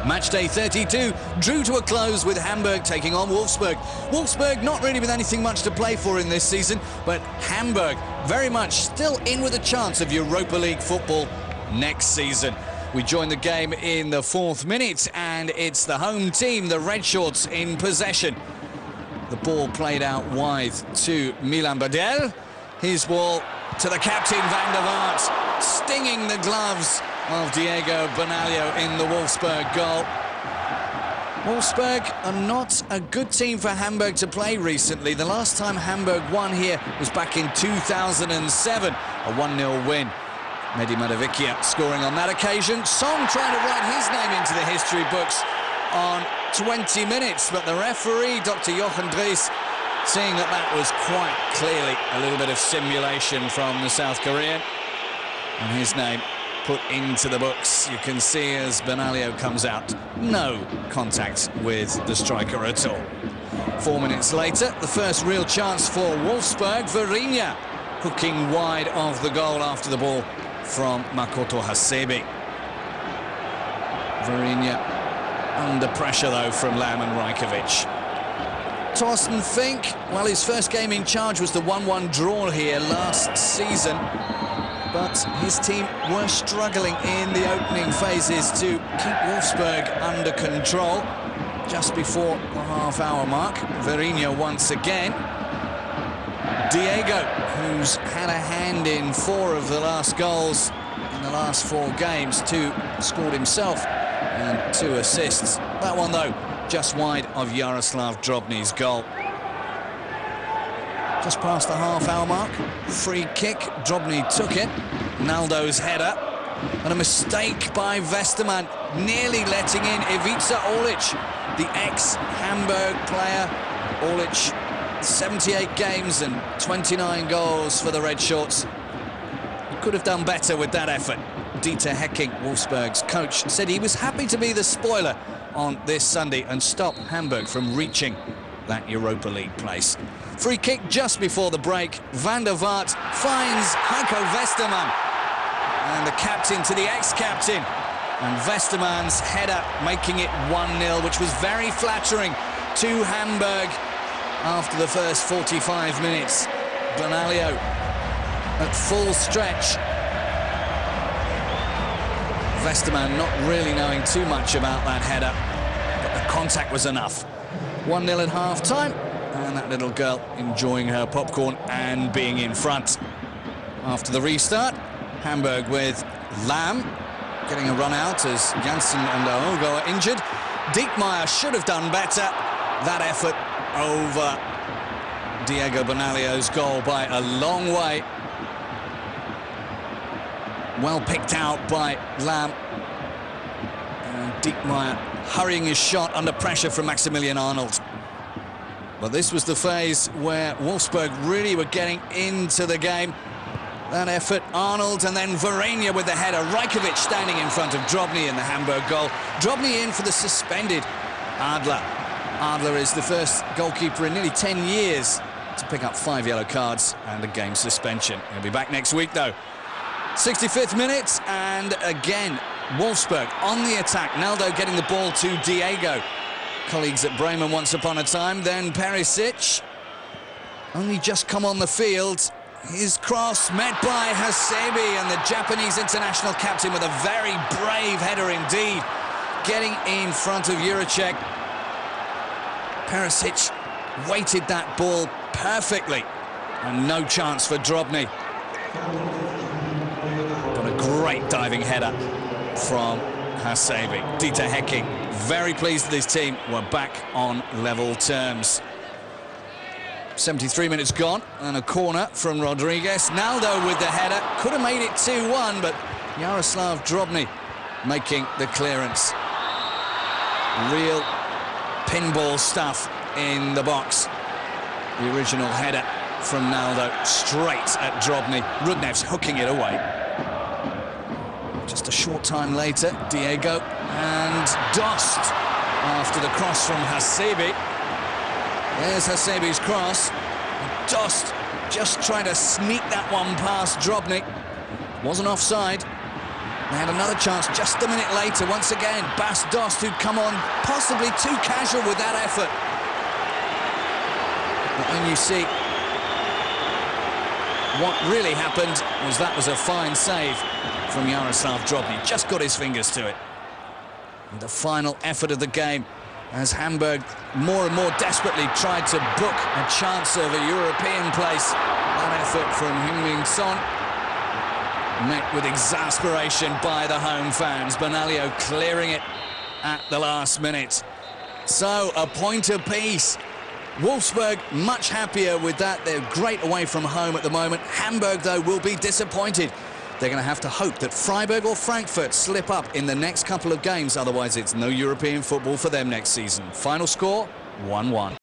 Matchday 32 drew to a close with Hamburg taking on Wolfsburg. Wolfsburg not really with anything much to play for in this season, but Hamburg very much still in with a chance of Europa League football next season. We join the game in the 4th minute, and it's the home team, the Red Shorts, in possession. The ball played out wide to Milan Badel. His ball to the captain, Van der Vaart, stinging the gloves of Diego Benaglio in the Wolfsburg goal. Wolfsburg are not a good team for Hamburg to play recently. The last time Hamburg won here was back in 2007, a 1-0 win. Mehdi Madavikia scoring on that occasion. Song trying to write his name into the history books on 20 minutes, but the referee, Dr. Jochen Dries, seeing that that was quite clearly a little bit of simulation from the South Korean, and his name put into the books. You can see as Benaglio comes out, no contact with the striker at all. 4 minutes later, the first real chance for Wolfsburg. Verinya hooking wide of the goal after the ball from Makoto Hasebe. Verinya under pressure though from Lam and Rajkovic. Thorsten Fink, well, his first game in charge was the 1-1 draw here last season, but his team were struggling in the opening phases to keep Wolfsburg under control. Just before the half-hour mark, Verinya once again. Diego, who's had a hand in 4 of the last goals in the last 4 games, 2 scored himself and 2 assists. That one, though, just wide of Jaroslav Drobny's goal. Just past the half-hour mark, free kick, Drobny took it, Naldo's header, and a mistake by Westermann, nearly letting in Ivica Orlic, the ex-Hamburg player. Orlic, 78 games and 29 goals for the Red Shorts. He could have done better with that effort. Dieter Hecking, Wolfsburg's coach, said he was happy to be the spoiler on this Sunday and stop Hamburg from reaching that Europa League place. Free kick just before the break. Van der Vaart finds Heiko Westermann, and the captain to the ex-captain. And Westermann's header making it 1-0, which was very flattering to Hamburg after the first 45 minutes. Benaglio at full stretch. Westermann not really knowing too much about that header, but the contact was enough. 1-0 at half-time, and that little girl enjoying her popcorn and being in front. After the restart, Hamburg with Lam getting a run out as Janssen and Ogo are injured. Diekmeyer should have done better. That effort over Diego Benaglio's goal by a long way. Well picked out by Lam. And Diekmeyer hurrying his shot under pressure from Maximilian Arnold. But this was the phase where Wolfsburg really were getting into the game. That effort, Arnold, and then Verinya with the header. Rajkovic standing in front of Drobny in the Hamburg goal. Drobny in for the suspended Adler. Adler is the first goalkeeper in nearly 10 years to pick up 5 yellow cards and a game suspension. He'll be back next week, though. 65th minute, and again, Wolfsburg on the attack. Naldo getting the ball to Diego. Colleagues at Bremen once upon a time. Then Perisic, only just come on the field. His cross met by Hasebe, and the Japanese international captain with a very brave header indeed, getting in front of Juracek. Perisic weighted that ball perfectly, and no chance for Drobny. But a great diving header from Hasebe. Dieter Hecking very pleased that his team were back on level terms. 73 minutes gone, and a corner from Rodriguez. Naldo with the header, could have made it 2-1, but Jaroslav Drobny making the clearance. Real pinball stuff in the box. The original header from Naldo straight at Drobny. Rudnev's hooking it away. Just a short time later, Diego and Dost after the cross from Hasebe. There's Hasebe's cross. Dost just trying to sneak that one past Drobny. Wasn't offside. They had another chance just a minute later. Once again, Bas Dost, who'd come on possibly too casual with that effort. But when you see what really happened, was a fine save from Jaroslav Drobny. Just got his fingers to it. And the final effort of the game, as Hamburg more and more desperately tried to book a chance of a European place. That effort from Heung-min Son met with exasperation by the home fans. Bernalillo clearing it at the last minute. So, a point apiece. Wolfsburg much happier with that. They're great away from home at the moment. Hamburg, though, will be disappointed. They're going to have to hope that Freiburg or Frankfurt slip up in the next couple of games. Otherwise, it's no European football for them next season. Final score, 1-1.